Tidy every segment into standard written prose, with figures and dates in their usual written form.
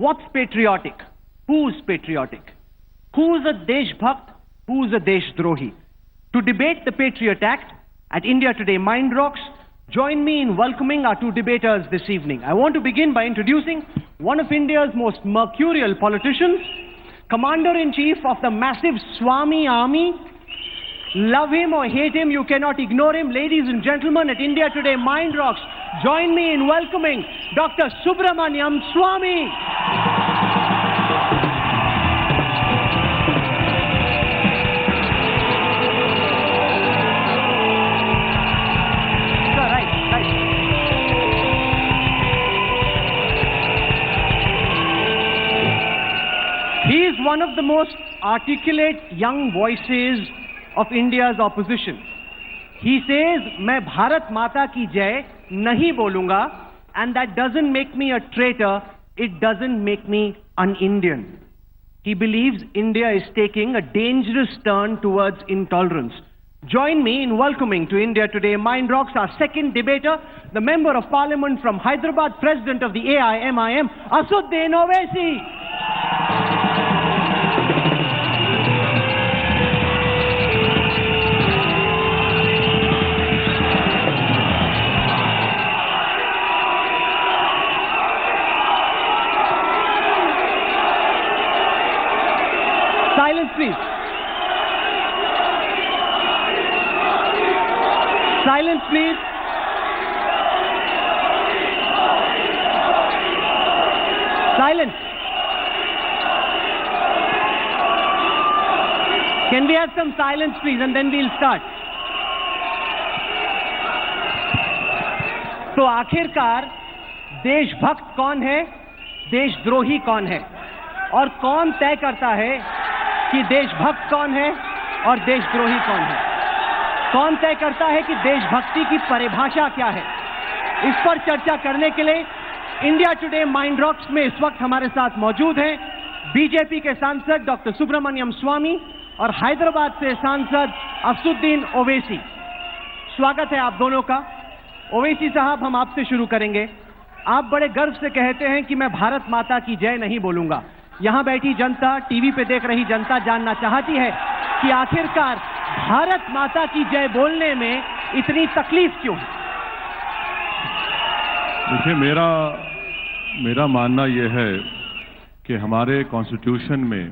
What's patriotic? Who's patriotic? Who's a Deshbhakt? Who's a Deshdrohi? To debate the Patriot Act at India Today Mind Rocks, join me in welcoming our two debaters this evening. I want to begin by introducing one of India's most mercurial politicians, Commander-in-Chief of the massive Swami Army. Love him or hate him, you cannot ignore him. Ladies and gentlemen, at India Today Mind Rocks, join me in welcoming Dr. Subramaniam Swamy. He is one of the most articulate young voices of India's opposition. He says, "मैं भारत माता की जय नहीं बोलूंगा," and that doesn't make me a traitor, it doesn't make me un-Indian. He believes India is taking a dangerous turn towards intolerance. Join me in welcoming to India Today Mind Rocks our second debater, the Member of Parliament from Hyderabad, President of the AIMIM, Assuddin Owaisi. Silence, please. Silence, please. Silence. Can we have some silence, please, and then we'll start. तो आखिरकार देशभक्त कौन है, देशद्रोही कौन है, और कौन तय करता है कि देशभक्त कौन है और देशद्रोही कौन है? कौन तय करता है कि देशभक्ति की परिभाषा क्या है? इस पर चर्चा करने के लिए इंडिया टुडे माइंड रॉक्स में इस वक्त हमारे साथ मौजूद हैं बीजेपी के सांसद डॉक्टर सुब्रमण्यम स्वामी और हैदराबाद से सांसद असुद्दीन ओवैसी। स्वागत है आप दोनों का। ओवैसी साहब, हम आपसे शुरू करेंगे। आप बड़े गर्व से कहते हैं कि मैं भारत माता की जय नहीं बोलूंगा। यहां बैठी जनता, टीवी पे देख रही जनता जानना चाहती है कि आखिरकार भारत माता की जय बोलने में इतनी तकलीफ क्यों है? देखिए, मेरा मानना यह है कि हमारे कॉन्स्टिट्यूशन में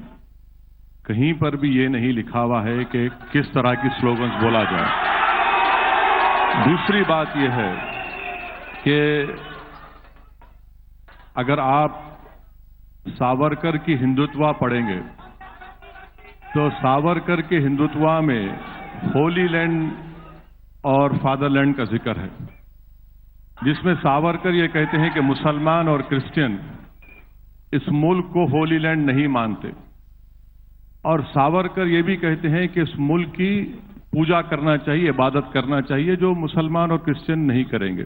कहीं पर भी ये नहीं लिखा हुआ है कि किस तरह की स्लोगन्स बोला जाए। दूसरी बात यह है कि अगर आप सावरकर की हिंदुत्व पढ़ेंगे तो सावरकर के हिंदुत्व में होली लैंड और फादरलैंड का जिक्र है, जिसमें सावरकर ये कहते हैं कि मुसलमान और क्रिश्चियन इस मुल्क को होली लैंड नहीं मानते, और सावरकर ये भी कहते हैं कि इस मुल्क की पूजा करना चाहिए, इबादत करना चाहिए, जो मुसलमान और क्रिश्चियन नहीं करेंगे।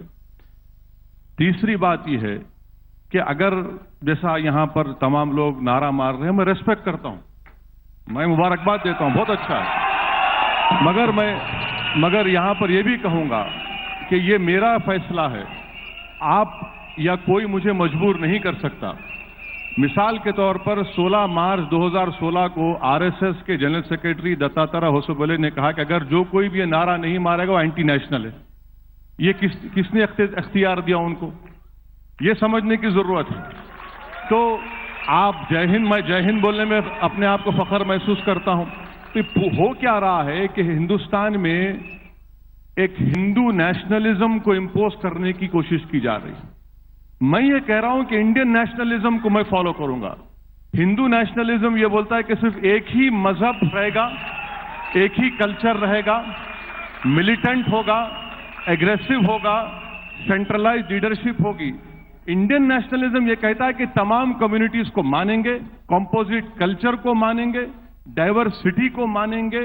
तीसरी बात यह है कि अगर जैसा यहां पर तमाम लोग नारा मार रहे हैं, मैं रेस्पेक्ट करता हूं, मैं मुबारकबाद देता हूं, बहुत अच्छा है, मगर यहां पर यह भी कहूंगा कि यह मेरा फैसला है, आप या कोई मुझे मजबूर नहीं कर सकता। मिसाल के तौर पर 16 मार्च 2016 को आरएसएस के जनरल सेक्रेटरी दत्तात्रेय होसबले ने कहा कि अगर जो कोई भी ये नारा नहीं मारेगा वो एंटी नेशनल है। ये किसने अख्तियार दिया उनको? ये समझने की जरूरत है। तो आप जय हिंद, मैं जय हिंद बोलने में अपने आप को फख्र महसूस करता हूं। तो हो क्या रहा है कि हिंदुस्तान में एक हिंदू नेशनलिज्म को इंपोज करने की कोशिश की जा रही है। मैं ये कह रहा हूं कि इंडियन नेशनलिज्म को मैं फॉलो करूंगा। हिंदू नेशनलिज्म ये बोलता है कि सिर्फ एक ही मजहब रहेगा, एक ही कल्चर रहेगा, मिलिटेंट होगा, एग्रेसिव होगा, सेंट्रलाइज्ड लीडरशिप होगी। इंडियन नेशनलिज्म ये कहता है कि तमाम कम्युनिटीज को मानेंगे, कॉम्पोजिट कल्चर को मानेंगे, डाइवर्सिटी को मानेंगे।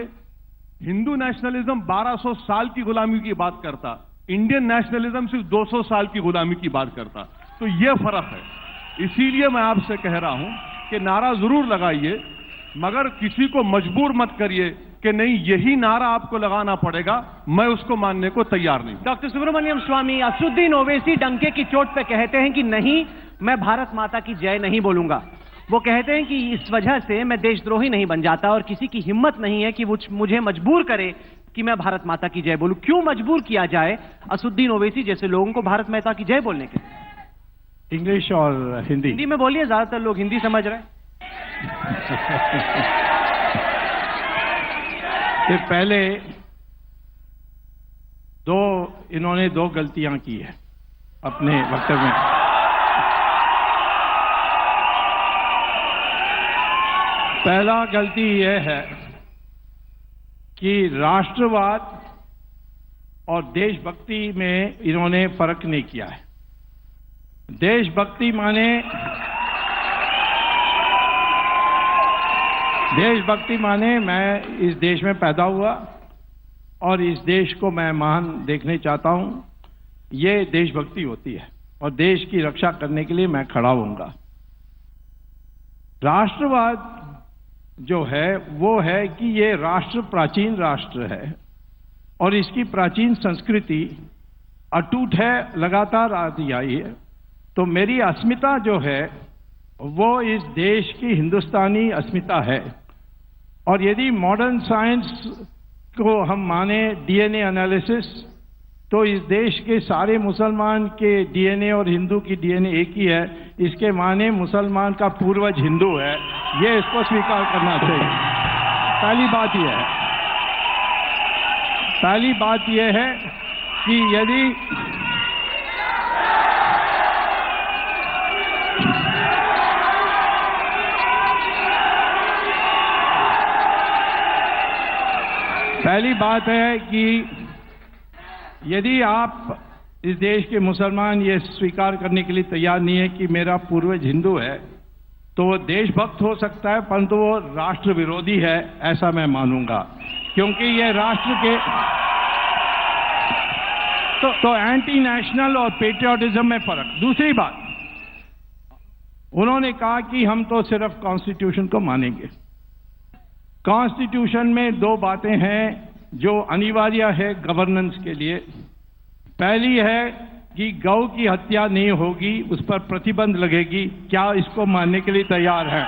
हिंदू नेशनलिज्म 1200 साल की गुलामी की बात करता, इंडियन नेशनलिज्म सिर्फ 200 साल की गुलामी की बात करता। तो यह फर्क है। इसीलिए मैं आपसे कह रहा हूं कि नारा जरूर लगाइए, मगर किसी को मजबूर मत करिए कि नहीं यही नारा आपको लगाना पड़ेगा, मैं उसको मानने को तैयार नहीं हूं। डॉक्टर सुब्रमण्यम स्वामी, असदुद्दीन ओवैसी डंके की चोट पे कहते हैं कि नहीं, मैं भारत माता की जय नहीं बोलूंगा। वो कहते हैं कि इस वजह से मैं देशद्रोही नहीं बन जाता और किसी की हिम्मत नहीं है कि वो मुझे मजबूर करे कि मैं भारत माता की जय बोलूं। क्यों मजबूर किया जाए असदुद्दीन ओवैसी जैसे लोगों को भारत माता की जय बोलने के? इंग्लिश और हिंदी? हिंदी में बोलिए, ज्यादातर लोग हिंदी समझ रहे हैं। तो पहले इन्होंने दो गलतियां की है अपने वक्तव्य में। पहला गलती यह है कि राष्ट्रवाद और देशभक्ति में इन्होंने फर्क नहीं किया है। देशभक्ति माने मैं इस देश में पैदा हुआ और इस देश को मैं महान देखने चाहता हूं, ये देशभक्ति होती है और देश की रक्षा करने के लिए मैं खड़ा होऊंगा। राष्ट्रवाद जो है वो है कि ये राष्ट्र प्राचीन राष्ट्र है और इसकी प्राचीन संस्कृति अटूट है, लगातार आती आई है। तो मेरी अस्मिता जो है वो इस देश की हिंदुस्तानी अस्मिता है और यदि मॉडर्न साइंस को हम माने, डीएनए एनालिसिस, तो इस देश के सारे मुसलमान के डीएनए और हिंदू की डीएनए एक ही है। इसके माने मुसलमान का पूर्वज हिंदू है, ये इसको स्वीकार करना चाहिए। पहली बात यह है कि यदि पहली बात है कि यदि आप इस देश के मुसलमान ये स्वीकार करने के लिए तैयार नहीं है कि मेरा पूर्वज हिंदू है, तो वो देशभक्त हो सकता है परंतु वो राष्ट्र विरोधी है, ऐसा मैं मानूंगा, क्योंकि ये राष्ट्र के तो एंटी नेशनल और पेट्रियोटिज्म में फर्क। दूसरी बात, उन्होंने कहा कि हम तो सिर्फ कॉन्स्टिट्यूशन को मानेंगे। कॉन्स्टिट्यूशन में दो बातें हैं जो अनिवार्य है गवर्नेंस के लिए। पहली है कि गौ की हत्या नहीं होगी, उस पर प्रतिबंध लगेगी। क्या इसको मानने के लिए तैयार हैं?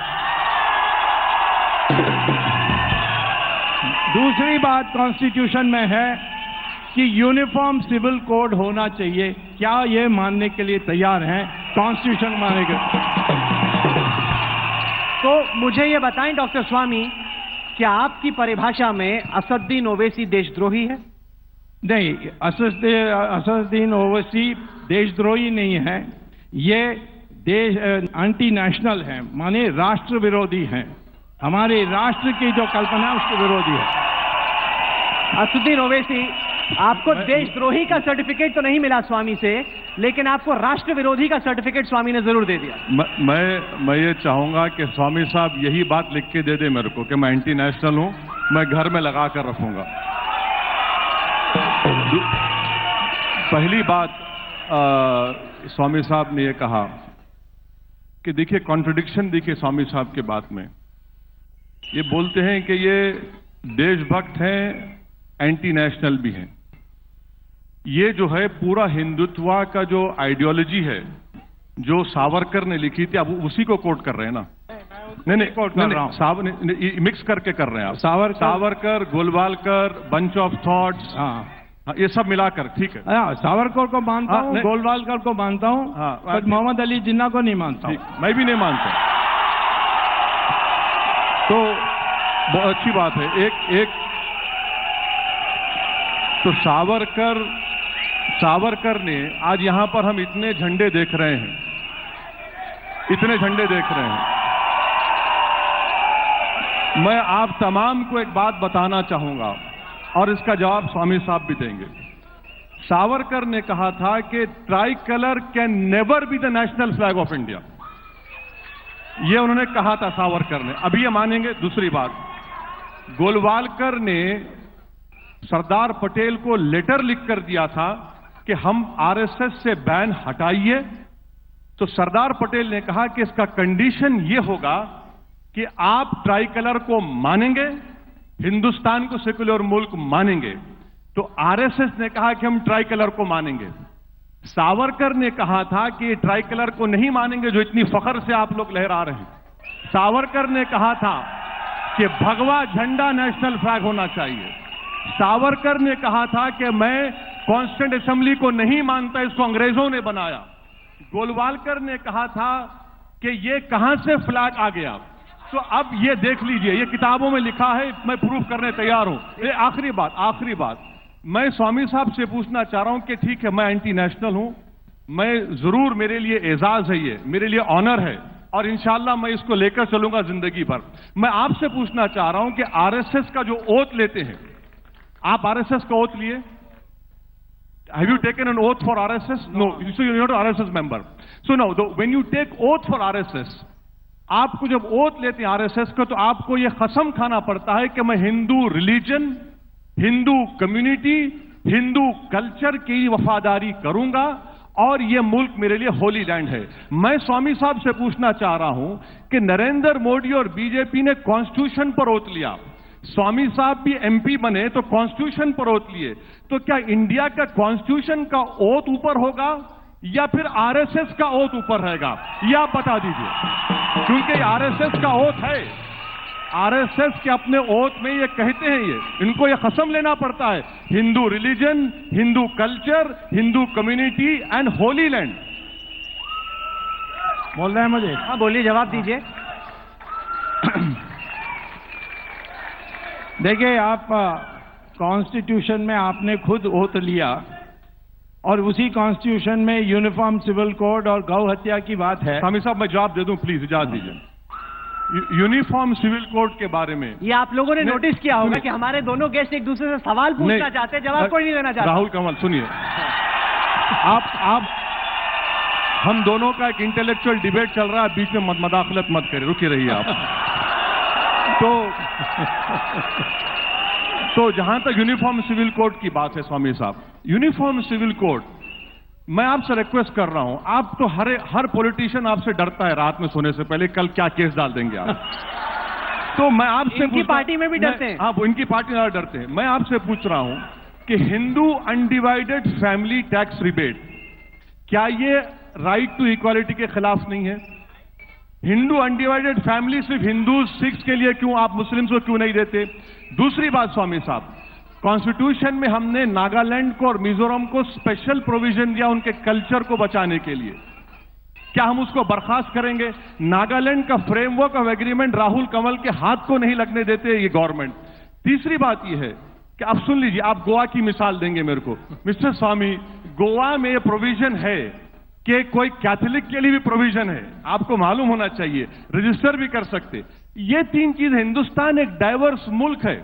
दूसरी बात कॉन्स्टिट्यूशन में है कि यूनिफॉर्म सिविल कोड होना चाहिए। क्या ये मानने के लिए तैयार हैं? कॉन्स्टिट्यूशन मानेंगे। तो मुझे ये बताएं डॉक्टर स्वामी, क्या आपकी परिभाषा में असदुद्दीन ओवैसी देशद्रोही है? नहीं, असदुद्दीन ओवैसी देशद्रोही नहीं है, ये देश एंटी नेशनल है, माने राष्ट्र विरोधी हैं। हमारे राष्ट्र की जो कल्पना है उसके विरोधी है। असदुद्दीन ओवैसी, आपको देशद्रोही का सर्टिफिकेट तो नहीं मिला स्वामी से, लेकिन आपको राष्ट्र विरोधी का सर्टिफिकेट स्वामी ने जरूर दे दिया। मैं ये चाहूंगा कि स्वामी साहब यही बात लिख के दे दे मेरे को कि मैं एंटी नेशनल हूं, मैं घर में लगा कर रखूंगा। पहली बात, स्वामी साहब ने ये कहा कि देखिए कॉन्ट्रडिक्शन देखिए स्वामी साहब के बात में। ये बोलते हैं कि ये देशभक्त हैं, एंटी नेशनल भी हैं। ये जो है पूरा हिंदुत्व का जो आइडियोलॉजी है जो सावरकर ने लिखी थी, अब उसी को कोट कर रहे हैं ना? नहीं कोट कर रहा हूं, मिक्स करके कर रहे हैं आप। Savarkar, Golwalkar, bunch of thoughts, हाँ, ये सब मिलाकर, ठीक है। सावरकर को मानता हूं, गोलवालकर को मानता हूं, पर मोहम्मद अली जिन्ना को नहीं मानता हूं। मैं भी नहीं मानता। तो बहुत अच्छी बात है। एक तो सावरकर ने, आज यहां पर हम इतने झंडे देख रहे हैं, मैं आप तमाम को एक बात बताना चाहूंगा और इसका जवाब स्वामी साहब भी देंगे। सावरकर ने कहा था कि try colour can never be the national flag of India. यह उन्होंने कहा था सावरकर ने, अभी ये मानेंगे। दूसरी बात, गोलवालकर ने सरदार पटेल को लेटर लिखकर दिया था कि हम आरएसएस से बैन हटाइए। तो सरदार पटेल ने कहा कि इसका कंडीशन यह होगा कि आप ट्राई कलर को मानेंगे हिंदुस्तान को सेक्युलर मुल्क मानेंगे, तो आरएसएस ने कहा कि हम ट्राई कलर को मानेंगे। सावरकर ने कहा था कि ये ट्राई कलर को नहीं मानेंगे जो इतनी फख्र से आप लोग लहरा रहे हैं। सावरकर ने कहा था कि भगवा झंडा नेशनल फ्लैग होना चाहिए। सावरकर ने कहा था कि मैं कॉन्स्टिट्यूंट असेंबली को नहीं मानता, इसको अंग्रेजों ने बनाया। गोलवालकर ने कहा था कि ये कहां से फ्लैग आ गया। तो अब ये देख लीजिए, ये किताबों में लिखा है, मैं प्रूफ करने तैयार हूं। ये आखिरी बात मैं स्वामी साहब से पूछना चाह रहा हूं कि ठीक है, मैं एंटी नेशनल हूं, मैं जरूर, मेरे लिए एजाज है, ये मेरे लिए ऑनर है और इंशाल्लाह मैं इसको लेकर चलूंगा जिंदगी भर। मैं आपसे पूछना चाह रहा हूं कि आरएसएस का जो ओथ लेते हैं, आप आरएसएस का ओथ लिए? Have you taken an oath for RSS? No. So you're not an RSS member. So now, when you take oath for RSS, आपको जब ओथ लेते हैं आरएसएस का, तो आपको यह कसम खाना पड़ता है कि मैं Hindu religion, Hindu community, Hindu culture की वफादारी करूंगा और यह मुल्क मेरे लिए होली लैंड है। मैं स्वामी साहब से पूछना चाह रहा हूं कि नरेंद्र मोदी और बीजेपी ने कॉन्स्टिट्यूशन पर ओथ लिया, स्वामी साहब भी एमपी बने तो कॉन्स्टिट्यूशन पर ओथ लिए, तो क्या इंडिया का कॉन्स्टिट्यूशन का ओथ ऊपर होगा या फिर आरएसएस का ओथ ऊपर रहेगा? यह आप बता दीजिए, क्योंकि आरएसएस का ओथ है। आरएसएस के अपने ओथ में ये कहते हैं, इनको ये कसम लेना पड़ता है, Hindu religion, Hindu culture, Hindu community and Holi land. बोल रहे हैं मुझे? हाँ बोलिए, जवाब दीजिए। देखिए, आप कॉन्स्टिट्यूशन में आपने खुद ओथ लिया और उसी कॉन्स्टिट्यूशन में यूनिफॉर्म सिविल कोड और गौ हत्या की बात है। स्वामी साहब मैं जवाब दे दूं, प्लीज इजाजत दीजिए। यूनिफॉर्म सिविल कोड के बारे में ये आप लोगों ने नोटिस किया होगा कि हमारे दोनों गेस्ट एक दूसरे से सवाल पूछना चाहते हैं, जवाब कोई नहीं देना चाहता। राहुल कंवल सुनिए, आप हम दोनों का एक इंटेलेक्चुअल डिबेट चल रहा है, बीच में मदाखलत मत करें, रुके रहिए आप। तो जहां तक यूनिफॉर्म सिविल कोड की बात है स्वामी साहब, यूनिफॉर्म सिविल कोड, मैं आपसे रिक्वेस्ट कर रहा हूं, आप तो हर पॉलिटिशियन आपसे डरता है रात में सोने से पहले, कल क्या केस डाल देंगे आप। तो मैं आपसे इनकी पार्टी में भी डरते हैं। हाँ, इनकी पार्टी में डरते हैं। मैं आपसे पूछ रहा हूं कि Hindu undivided family tax rebate, क्या ये राइट टू इक्वालिटी के खिलाफ नहीं है? हिंदू अनडिवाइडेड फैमिली सिर्फ हिंदू सिख्स के लिए क्यों, आप मुस्लिम्स को क्यों नहीं देते? दूसरी बात स्वामी साहब, कॉन्स्टिट्यूशन में हमने नागालैंड को और मिजोरम को स्पेशल प्रोविजन दिया उनके कल्चर को बचाने के लिए, क्या हम उसको बर्खास्त करेंगे? नागालैंड का framework of agreement Rahul Kanwal के हाथ को नहीं लगने देते ये गवर्नमेंट। तीसरी बात यह है कि आप सुन लीजिए, आप गोवा की मिसाल देंगे मेरे को, मिस्टर स्वामी, गोवा में ये प्रोविजन है कि कोई कैथोलिक के लिए भी प्रोविजन है, आपको मालूम होना चाहिए, रजिस्टर भी कर सकते। ये तीन चीज, हिंदुस्तान एक डाइवर्स मुल्क है,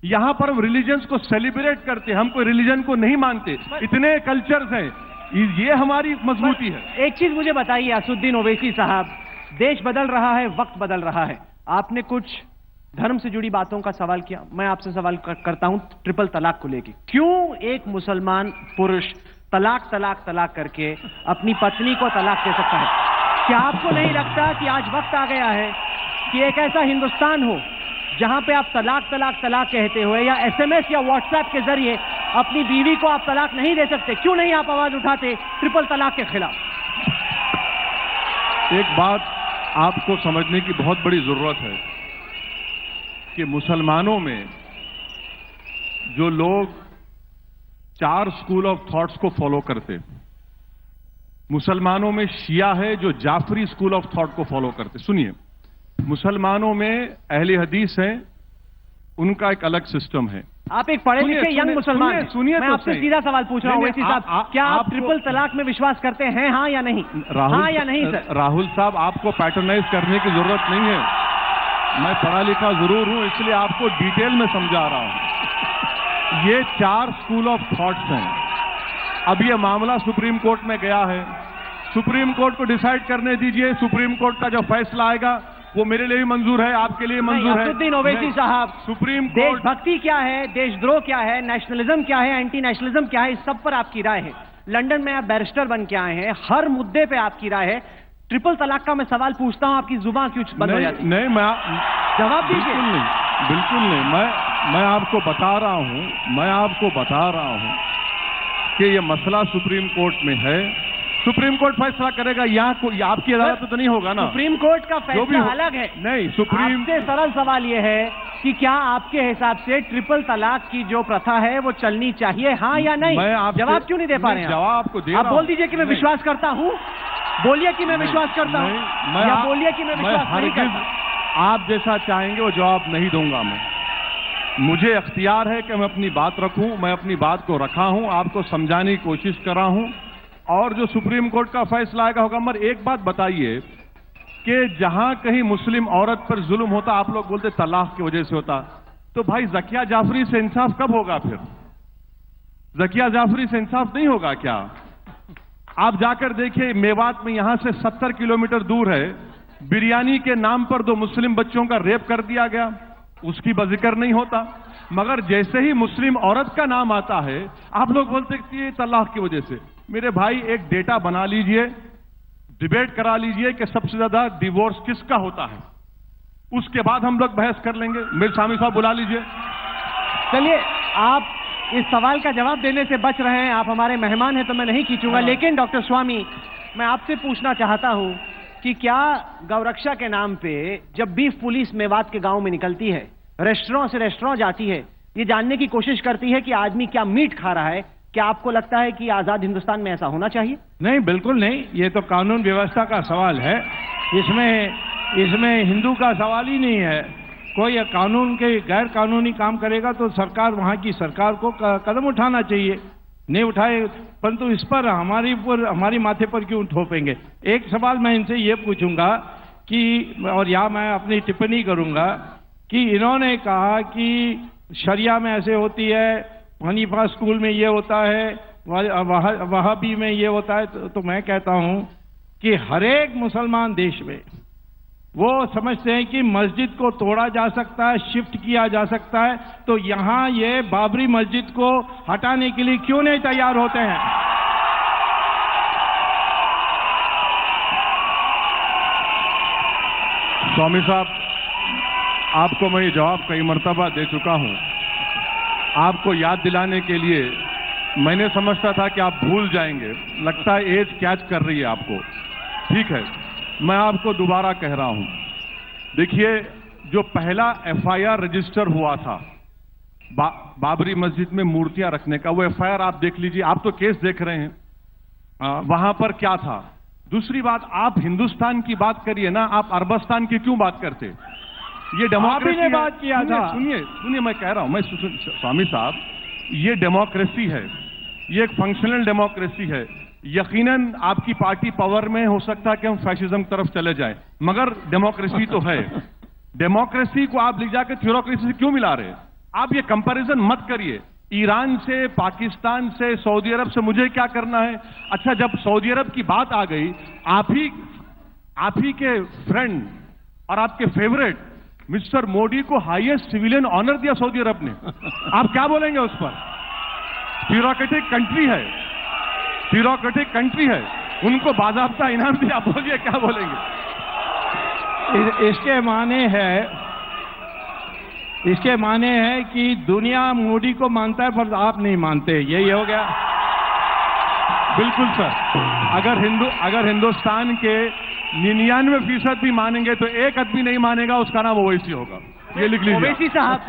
यहां पर हम रिलीजन्स को सेलिब्रेट करते हैं, हम कोई रिलीजन को नहीं मानते, इतने कल्चर्स हैं, ये हमारी मजबूती है। एक चीज मुझे बताइए असुद्दीन ओवैसी साहब, देश बदल रहा है, वक्त बदल रहा है, आपने कुछ धर्म से जुड़ी बातों का सवाल किया, मैं आपसे सवाल करता हूं ट्रिपल तलाक को लेकर। क्यों एक मुसलमान पुरुष तलाक करके अपनी पत्नी को तलाक दे सकता है? क्या आपको नहीं लगता कि आज वक्त आ गया है कि एक ऐसा हिंदुस्तान हो जहां पे आप तलाक कहते हुए या एसएमएस या व्हाट्सएप के जरिए अपनी बीवी को आप तलाक नहीं दे सकते? क्यों नहीं आप आवाज उठाते ट्रिपल तलाक के खिलाफ? एक बात आपको समझने की बहुत बड़ी जरूरत है कि मुसलमानों में जो लोग 4 स्कूल ऑफ थॉट्स को फॉलो करते, मुसलमानों में शिया है जो जाफरी स्कूल ऑफ थॉट को फॉलो करते। सुनिए, मुसलमानों में अहले हदीस हैं, उनका एक अलग सिस्टम है। आप एक पढ़े लिखे यंग मुसलमान हैं, मैं तो आपसे सीधा सवाल पूछ रहा हूं ओवैसी साहब, क्या आप ट्रिपल तलाक में विश्वास करते हैं, हाँ या नहीं? हाँ या नहीं सर? राहुल साहब, आपको पैटर्नाइज करने की जरूरत नहीं है, मैं पढ़ा लिखा जरूर हूं, इसलिए आपको डिटेल में समझा रहा हूं। ये 4 स्कूल ऑफ थॉट्स हैं। अब ये मामला सुप्रीम कोर्ट में गया है, सुप्रीम कोर्ट को डिसाइड करने दीजिए, सुप्रीम कोर्ट का जो फैसला आएगा वो मेरे लिए भी मंजूर है, आपके लिए मंजूर है। असुद्दीन ओवैसी साहब, सुप्रीम कोर्ट, देशभक्ति क्या है, देशद्रोह क्या है, नेशनलिज्म क्या है, एंटी नेशनलिज्म क्या है, इस सब पर आपकी राय है। लंदन में आप बैरिस्टर बन के आए हैं, हर मुद्दे पे आपकी राय है। ट्रिपल तलाक का मैं सवाल पूछता हूं, आपकी जुबान क्यों बंद हो जाती है? नहीं, मैं जवाब दीजिए। बिल्कुल नहीं, मैं आपको बता रहा हूं कि ये मसला सुप्रीम कोर्ट में है। सुप्रीम कोर्ट फैसला करेगा, यहाँ कोई आपकी अदालत तो नहीं होगा ना। सुप्रीम कोर्ट का जो भी फैसला हो- अलग है। नहीं, सुप्रीम आपसे सरल सवाल ये है कि क्या आपके हिसाब से ट्रिपल तलाक की जो प्रथा है वो चलनी चाहिए, हाँ या नहीं? मैं आपसे- जवाब क्यों नहीं दे पा रहे हैं? जवाब आपको दे आप रहा बोल हूं। दीजिए कि मैं नहीं। विश्वास करता हूं, बोलिए कि मैं विश्वास करता हूं, नहीं, या बोलिए कि मैं विश्वास नहीं हरगिज़ करता। आप जैसा चाहेंगे वो जवाब नहीं दूंगा मैं। मुझे अख्तियार है कि मैं अपनी बात रखूं, मैं अपनी बात को रखा हूं, आपको समझाने की कोशिश कर रहा हूं, और जो सुप्रीम कोर्ट का फैसला आएगा होगा। मगर एक बात बताइए कि जहां कहीं मुस्लिम औरत पर जुल्म होता, आप लोग बोलते तलाक की वजह से होता, तो भाई ज़किया जाफरी से इंसाफ कब होगा? फिर ज़किया जाफरी से इंसाफ नहीं होगा क्या? आप जाकर देखिए, मेवात में यहां से 70 किलोमीटर दूर है, बिरयानी के नाम पर 2 मुस्लिम बच्चों का रेप कर दिया गया, उसकी जिक्र नहीं होता। मगर जैसे ही मुस्लिम औरत का नाम आता है, आप लोग बोलते कि ये तलाक की वजह से। मेरे भाई, एक डेटा बना लीजिए, डिबेट करा लीजिए कि सबसे ज्यादा डिवोर्स किसका होता है, उसके बाद हम लोग बहस कर लेंगे। मेरे स्वामी साहब बुला लीजिए। चलिए, आप इस सवाल का जवाब देने से बच रहे हैं, आप हमारे मेहमान हैं तो मैं नहीं खींचूंगा। लेकिन डॉक्टर स्वामी, मैं आपसे पूछना चाहता हूं कि क्या गौरक्षा के नाम पे जब बीफ पुलिस मेवात के गांव में निकलती है, रेस्टोरेंट से रेस्टोरेंट जाती है, ये जानने की कोशिश करती है कि आदमी क्या मीट खा रहा है, क्या आपको लगता है कि आजाद हिंदुस्तान में ऐसा होना चाहिए? नहीं, बिल्कुल नहीं। ये तो कानून व्यवस्था का सवाल है, इसमें हिंदू का सवाल ही नहीं है। कोई कानून के गैर कानूनी काम करेगा तो सरकार, वहाँ की सरकार को कदम उठाना चाहिए, नहीं उठाए, परंतु इस पर हमारी माथे पर क्यों ठोपेंगे? एक सवाल मैं इनसे ये पूछूंगा कि, और यहाँ मैं अपनी टिप्पणी करूंगा कि इन्होंने कहा कि शरिया में ऐसे होती है, हनीफा स्कूल में ये होता है, वहाबी में ये होता है, तो मैं कहता हूँ कि हर एक मुसलमान देश में वो समझते हैं कि मस्जिद को तोड़ा जा सकता है, शिफ्ट किया जा सकता है, तो यहाँ ये बाबरी मस्जिद को हटाने के लिए क्यों नहीं तैयार होते हैं? स्वामी साहब, आपको मैं ये जवाब कई मर्तबा दे चुका हूं। आपको याद दिलाने के लिए, मैंने समझता था कि आप भूल जाएंगे, लगता है एज कैच कर रही है आपको। ठीक है, मैं आपको दोबारा कह रहा हूं। देखिए, जो पहला एफआईआर रजिस्टर हुआ था बाबरी मस्जिद में मूर्तियां रखने का, वो एफआईआर आप देख लीजिए, आप तो केस देख रहे हैं। वहां पर क्या था? दूसरी बात, आप हिंदुस्तान की बात करिए ना, आप अरबस्तान की क्यों बात करते? ये डेमोक्रेसी ने बात किया था। सुनिए, मैं कह रहा हूं, स्वामी साहब, ये डेमोक्रेसी है, ये एक फंक्शनल डेमोक्रेसी है। यकीनन आपकी पार्टी पावर में हो सकता है कि हम फैशिज्म की तरफ चले जाएं, मगर डेमोक्रेसी तो है। डेमोक्रेसी को आप ले जाकर थ्योरोक्रेसी से क्यों मिला रहे? आप ये कंपैरिजन मत करिए। ईरान से, पाकिस्तान से, सऊदी अरब से मुझे क्या करना है? अच्छा, जब सऊदी अरब की बात आ गई, आप ही के फ्रेंड और आपके फेवरेट मिस्टर मोदी को हाईएस्ट सिविलियन ऑनर दिया सऊदी अरब ने। आप क्या बोलेंगे उस पर? ब्यूरोक्रेटिक कंट्री है, उनको बाज़ाब्ता इनाम दिया, बोलिए क्या बोलेंगे? इसके माने है कि दुनिया मोदी को मानता है पर आप नहीं मानते, यही हो गया। बिल्कुल सर, अगर हिंदुस्तान के 99% भी मानेंगे तो एक आदमी नहीं मानेगा, उसका नाम ओवैसी होगा। ये लिख लीजिए। ओवैसी साहब,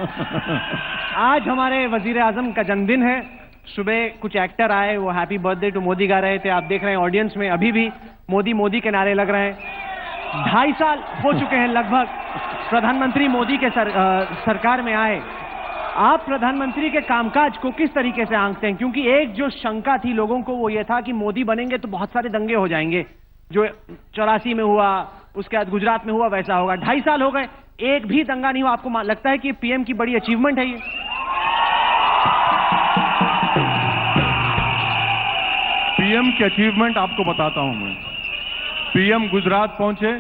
आज हमारे वजीर आजम का जन्मदिन है। सुबह कुछ एक्टर आए, वो हैप्पी बर्थडे टू मोदी गा रहे थे। आप देख रहे हैं ऑडियंस में अभी भी मोदी मोदी के नारे लग रहे हैं। 2.5 साल हो चुके हैं लगभग प्रधानमंत्री मोदी के सरकार में आए। आप प्रधानमंत्री के कामकाज को किस तरीके से आंकते हैं? क्योंकि एक जो शंका थी लोगों को, वो ये था कि मोदी बनेंगे तो बहुत सारे दंगे हो जाएंगे, जो 84 में हुआ, उसके बाद गुजरात में हुआ, वैसा होगा। 2.5 साल हो गए, एक भी दंगा नहीं हुआ। आपको लगता है कि पीएम की बड़ी अचीवमेंट है ये? पीएम की अचीवमेंट आपको बताता हूं मैं। पीएम गुजरात पहुंचे,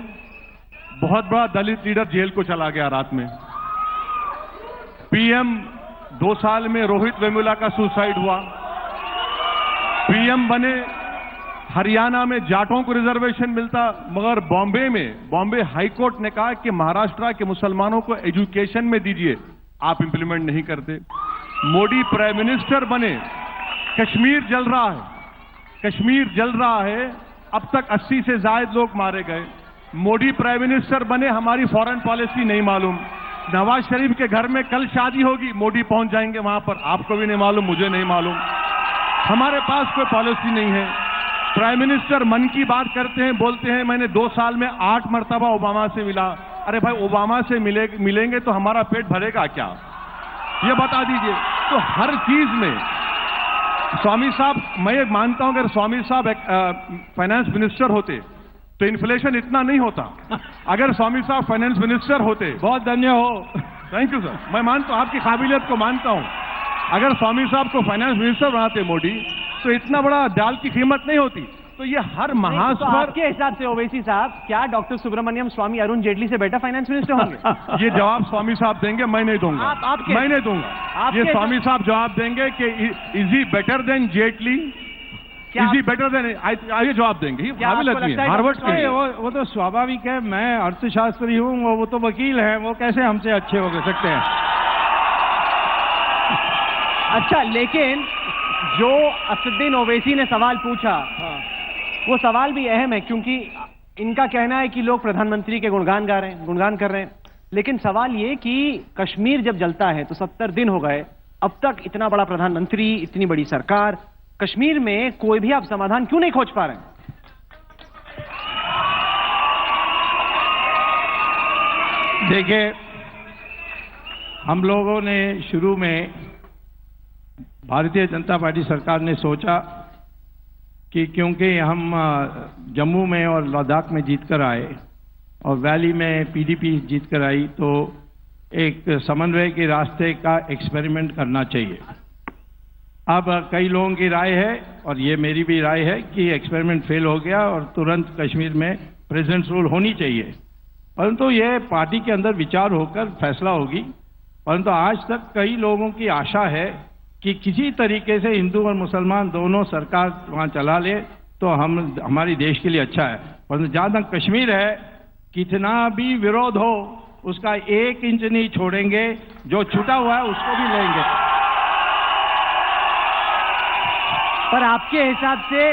बहुत बड़ा दलित लीडर जेल को चला गया रात में। पीएम 2 साल में रोहित वेमुला का सुसाइड हुआ। पीएम बने, हरियाणा में जाटों को रिजर्वेशन मिलता, मगर बॉम्बे हाईकोर्ट ने कहा कि महाराष्ट्र के मुसलमानों को एजुकेशन में दीजिए, आप इंप्लीमेंट नहीं करते। मोदी प्राइम मिनिस्टर बने, कश्मीर जल रहा है, कश्मीर जल रहा है, अब तक 80 से ज्यादा लोग मारे गए। मोदी प्राइम मिनिस्टर बने, हमारी फॉरेन पॉलिसी नहीं मालूम। नवाज शरीफ के घर में कल शादी होगी, मोदी पहुंच जाएंगे वहां पर, आपको भी नहीं मालूम, मुझे नहीं मालूम। हमारे पास कोई पॉलिसी नहीं है। प्राइम मिनिस्टर मन की बात करते हैं, बोलते हैं मैंने 2 साल में 8 मरतबा ओबामा से मिला। अरे भाई, ओबामा से मिलेंगे तो हमारा पेट भरेगा क्या, ये बता दीजिए। तो हर चीज में स्वामी साहब, मैं ये मानता हूं अगर स्वामी साहब फाइनेंस मिनिस्टर होते तो इन्फ्लेशन इतना नहीं होता। अगर स्वामी साहब फाइनेंस मिनिस्टर होते, बहुत धन्य हो। थैंक यू सर, मैं मानता हूं आपकी काबिलियत को मानता हूं। अगर स्वामी साहब को फाइनेंस मिनिस्टर बनाते मोदी तो इतना बड़ा दाल की कीमत नहीं होती। तो ये हर महास्वर, तो आपके हिसाब से ओवैसी साहब, क्या डॉक्टर सुब्रमण्यम स्वामी अरुण जेटली से बेटर फाइनेंस मिनिस्टर होंगे? ये जवाब स्वामी साहब देंगे, मैं नहीं दूंगा। मैं नहीं दूंगा। ये स्वामी साहब जवाब देंगे कि is he better than Jaitley, is he better than, ये जवाब देंगे। हार्वर्ड के, वो तो स्वाभाविक है। मैं अर्थशास्त्री हूँ, वो तो वकील हैं, वो कैसे हमसे अच्छे हो सकते हैं? अच्छा, लेकिन जो असदुद्दीन ओवैसी ने सवाल पूछा, वो सवाल भी अहम है, क्योंकि इनका कहना है कि लोग प्रधानमंत्री के गुणगान गा रहे हैं, गुणगान कर रहे हैं। लेकिन सवाल ये कि कश्मीर जब जलता है तो 70 दिन हो गए, अब तक इतना बड़ा प्रधानमंत्री, इतनी बड़ी सरकार, कश्मीर में कोई भी आप समाधान क्यों नहीं खोज पा रहे हैं? देखिए, हम लोगों ने शुरू में, भारतीय जनता पार्टी सरकार ने सोचा कि क्योंकि हम जम्मू में और लद्दाख में जीत कर आए और वैली में पीडीपी जीत कर आई, तो एक समन्वय के रास्ते का एक्सपेरिमेंट करना चाहिए। अब कई लोगों की राय है, और ये मेरी भी राय है, कि एक्सपेरिमेंट फेल हो गया और तुरंत कश्मीर में प्रेसिडेंट रूल होनी चाहिए। परंतु ये पार्टी के अंदर विचार होकर फैसला होगी। परंतु आज तक कई लोगों की आशा है कि किसी तरीके से हिंदू और मुसलमान दोनों सरकार वहाँ चला ले तो हमारी देश के लिए अच्छा है। परंतु जहाँ तक कश्मीर है, कितना भी विरोध हो, उसका 1 इंच नहीं छोड़ेंगे। जो छूटा हुआ है उसको भी लेंगे। पर आपके हिसाब से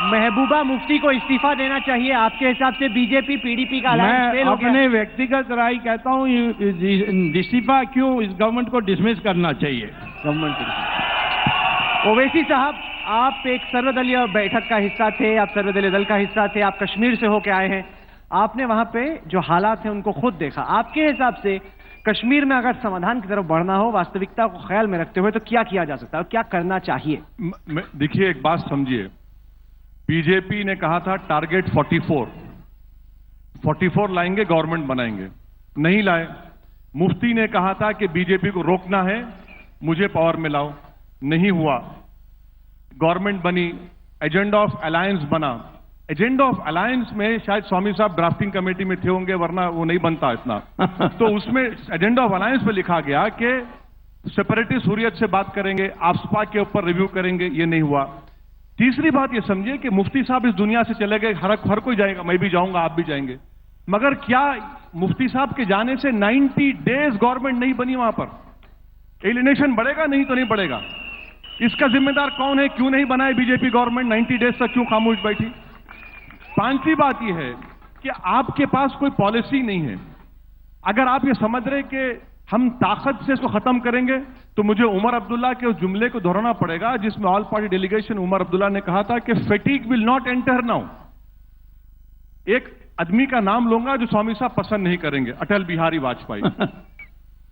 महबूबा मुफ्ती को इस्तीफा देना चाहिए? आपके हिसाब से बीजेपी पीडीपी का अलायंस फेल हो गया? अपने व्यक्तिगत राय कहता हूँ, इस्तीफा क्यों, इस गवर्नमेंट को डिसमिस करना चाहिए। गवर्नमेंट। ओवैसी साहब, आप एक सर्वदलीय बैठक का हिस्सा थे, आप सर्वदलीय दल का हिस्सा थे, आप कश्मीर से होके आए हैं, आपने वहां पे जो हालात हैं उनको खुद देखा। आपके हिसाब से कश्मीर में अगर समाधान की तरफ बढ़ना हो, वास्तविकता को ख्याल में रखते हुए, तो क्या किया जा सकता है और क्या करना चाहिए? देखिए, एक बात समझिए, बीजेपी ने कहा था टारगेट 44 लाएंगे, गवर्नमेंट बनाएंगे, नहीं लाए। मुफ्ती ने कहा था कि बीजेपी को रोकना है, मुझे पावर में लाओ, नहीं हुआ। गवर्नमेंट बनी, एजेंडा ऑफ अलायंस बना। एजेंडा ऑफ अलायंस में शायद स्वामी साहब ड्राफ्टिंग कमेटी में थे होंगे, वरना वो नहीं बनता इतना। तो उसमें एजेंडा ऑफ अलायंस में लिखा गया कि सेपरेटिस्ट हुर्रियत से बात करेंगे, आफ्सपा के ऊपर रिव्यू करेंगे, ये नहीं हुआ। तीसरी बात ये समझिए कि मुफ्ती साहब इस दुनिया से चले गए, हर कोई जाएगा, मैं भी जाऊंगा, आप भी जाएंगे, मगर क्या मुफ्ती साहब के जाने से 90 डेज गवर्नमेंट नहीं बनी वहां पर? एलिनेशन बढ़ेगा? नहीं तो नहीं बढ़ेगा। इसका जिम्मेदार कौन है? क्यों नहीं बनाए बीजेपी गवर्नमेंट? 90 डेज तक क्यों खामोश बैठी? पांचवी बात यह है कि आपके पास कोई पॉलिसी नहीं है। अगर आप ये समझ रहे कि हम ताकत से इसको खत्म करेंगे, तो मुझे उमर अब्दुल्ला के उस जुमले को दोहराना पड़ेगा जिसमें all party delegation Omar Abdullah ने कहा था कि fatigue will not enter now. एक आदमी का नाम लूंगा जो स्वामी साहब पसंद नहीं करेंगे, अटल बिहारी वाजपेयी।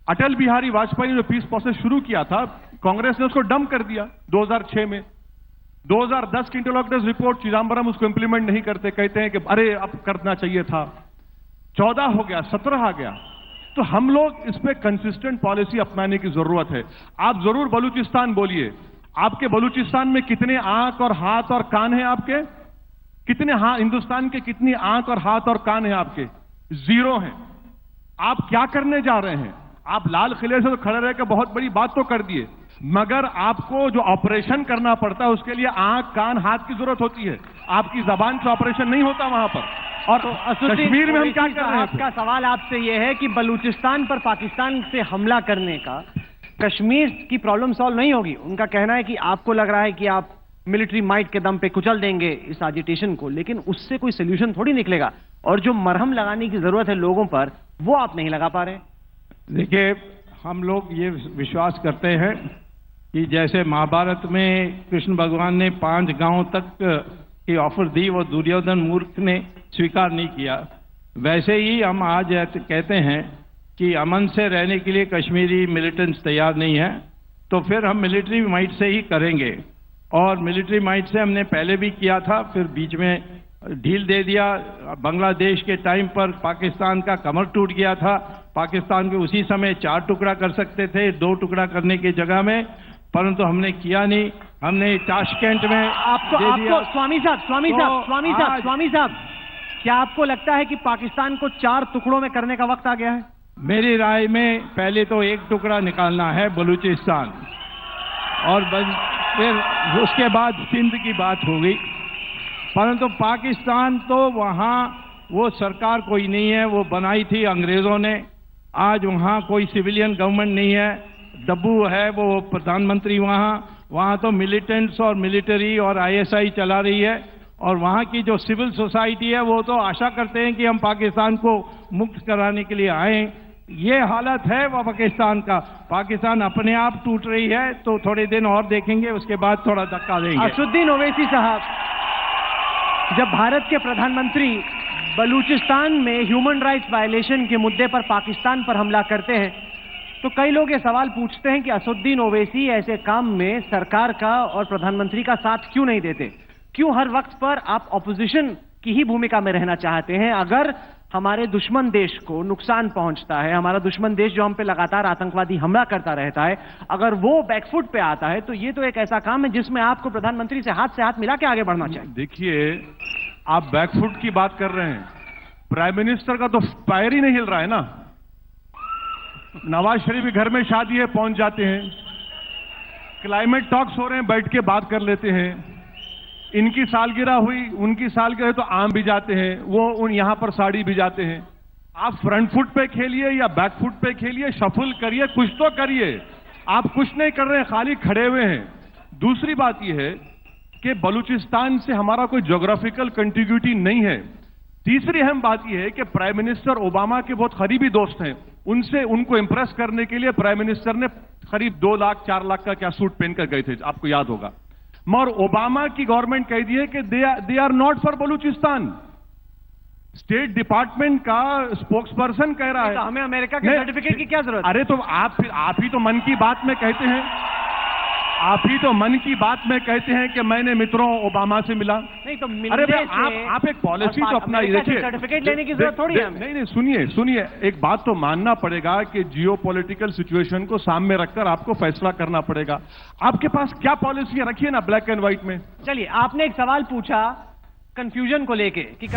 अटल बिहारी वाजपेयी ने जो पीस प्रोसेस शुरू किया था, कांग्रेस ने उसको डंप कर दिया 2006 में। 2010 की इंटरलॉकटर्स रिपोर्ट, चिदम्बरम उसको इंप्लीमेंट नहीं करते, कहते हैं कि अरे अब करना चाहिए था। 14 हो गया, 17 आ गया। तो हम लोग इस पे कंसिस्टेंट पॉलिसी अपनाने की जरूरत है। आप जरूर बलूचिस्तान बोलिए, आपके बलूचिस्तान में कितने आंख और हाथ और कान हैं आपके? कितने हिंदुस्तान के कितनी आंख और हाथ और कान हैं आपके? 0 हैं। आप क्या करने जा रहे हैं? आप लाल किले से तो खड़े रह के बहुत बड़ी बात तो कर दिए, मगर आपको जो ऑपरेशन करना पड़ता है उसके लिए आंख कान हाथ की जरूरत होती है। आपकी जबान से ऑपरेशन नहीं होता वहां पर। और कश्मीर में हम क्या कर रहे हैं? आपका सवाल आपसे यह है कि बलूचिस्तान पर पाकिस्तान से हमला करने का कश्मीर की प्रॉब्लम सॉल्व नहीं होगी। उनका कहना है कि आपको लग रहा है कि आप मिलिट्री माइट के दम पे कुचल देंगे इस एजिटेशन को, लेकिन उससे कोई सोल्यूशन थोड़ी निकलेगा। और जो मरहम लगाने की जरूरत है लोगों पर, वो आप नहीं लगा पा रहे। देखिए, हम लोग ये विश्वास करते हैं कि जैसे महाभारत में कृष्ण भगवान ने 5 गांव तक की ऑफर दी, वो दुर्योधन मूर्ख ने स्वीकार नहीं किया, वैसे ही हम आज कहते हैं कि अमन से रहने के लिए कश्मीरी मिलिटेंट्स तैयार नहीं है, तो फिर हम मिलिट्री माइट से ही करेंगे। और मिलिट्री माइट से हमने पहले भी किया था, फिर बीच में ढील दे दिया। बांग्लादेश के टाइम पर पाकिस्तान का कमर टूट गया था। पाकिस्तान के उसी समय 4 टुकड़ा कर सकते थे 2 टुकड़ा करने की जगह में, परंतु हमने किया नहीं। हमने ताशकंद में आपको स्वामी साहब, क्या आपको लगता है कि पाकिस्तान को 4 टुकड़ों में करने का वक्त आ गया है? मेरी राय में पहले तो 1 टुकड़ा निकालना है बलूचिस्तान, और फिर उसके बाद सिंध की बात होगी। परंतु पाकिस्तान तो वहाँ वो सरकार कोई नहीं है, वो बनाई थी अंग्रेजों ने। आज वहाँ कोई सिविलियन गवर्नमेंट नहीं है, डब्बू है वो प्रधानमंत्री। वहाँ तो मिलिटेंट्स और मिलिट्री और आईएसआई चला रही है। और वहाँ की जो सिविल सोसाइटी है वो तो आशा करते हैं कि हम पाकिस्तान को मुक्त कराने के लिए आए। ये हालत है वो पाकिस्तान का। पाकिस्तान अपने आप टूट रही है, तो थोड़े दिन और देखेंगे, उसके बाद थोड़ा धक्का देंगे। असदुद्दीन ओवैसी साहब, जब भारत के प्रधानमंत्री बलूचिस्तान में ह्यूमन राइट्स वायलेशन के मुद्दे पर पाकिस्तान पर हमला करते हैं, तो कई लोग ये सवाल पूछते हैं कि असदुद्दीन ओवैसी ऐसे काम में सरकार का और प्रधानमंत्री का साथ क्यों नहीं देते? क्यों हर वक्त पर आप ऑपोजिशन की ही भूमिका में रहना चाहते हैं? अगर हमारे दुश्मन देश को नुकसान पहुंचता है, हमारा दुश्मन देश जो हम पे लगातार आतंकवादी हमला करता रहता है, अगर वो बैकफुट पे आता है, तो ये तो एक ऐसा काम है जिसमें आपको प्रधानमंत्री से हाथ मिला के आगे बढ़ना चाहिए। देखिए, आप बैकफुट की बात कर रहे हैं, प्राइम मिनिस्टर का तो पैर ही नहीं हिल रहा है ना। नवाज शरीफ के घर में शादी है, पहुंच जाते हैं। क्लाइमेट टॉक्स हो रहे हैं, बैठ के बात कर लेते हैं। इनकी सालगिरह हुई, उनकी सालगिरह तो आम भी जाते हैं, वो यहां पर साड़ी भी जाते हैं। आप फ्रंट फुट पे खेलिए या बैक फुट पे खेलिए, शफल करिए, कुछ तो करिए। आप कुछ नहीं कर रहे हैं, खाली खड़े हुए हैं। दूसरी बात यह है कि बलूचिस्तान से हमारा कोई ज्योग्राफिकल कंटिन्यूटी नहीं है। तीसरी अहम बात यह है कि प्राइम मिनिस्टर ओबामा के बहुत करीबी दोस्त हैं। उनको इंप्रेस करने के लिए प्राइम मिनिस्टर ने करीब 2 लाख 4 लाख का क्या सूट पहनकर गए थे, आपको याद होगा। मगर ओबामा की गवर्नमेंट कह दी है कि they are not for Balochistan. State department का स्पोक्स पर्सन कह रहा है। तो हमें अमेरिका के सर्टिफिकेट की क्या जरूरत? अरे तो आप ही तो मन की बात में कहते हैं, आप ही तो मन की बात में कहते हैं कि मैंने मित्रों ओबामा से मिला। नहीं तो अरे भाई, आप एक पॉलिसी तो अपना देखिए। सर्टिफिकेट लेने की जरूरत थोड़ी है। नहीं, सुनिए, एक बात तो मानना पड़ेगा कि जियोपॉलिटिकल सिचुएशन को सामने रखकर आपको फैसला करना पड़ेगा। आपके पास क्या पॉलिसी रखिए ना ब्लैक एंड व्हाइट में। चलिए, आपने एक सवाल पूछा कंफ्यूजन को लेके कि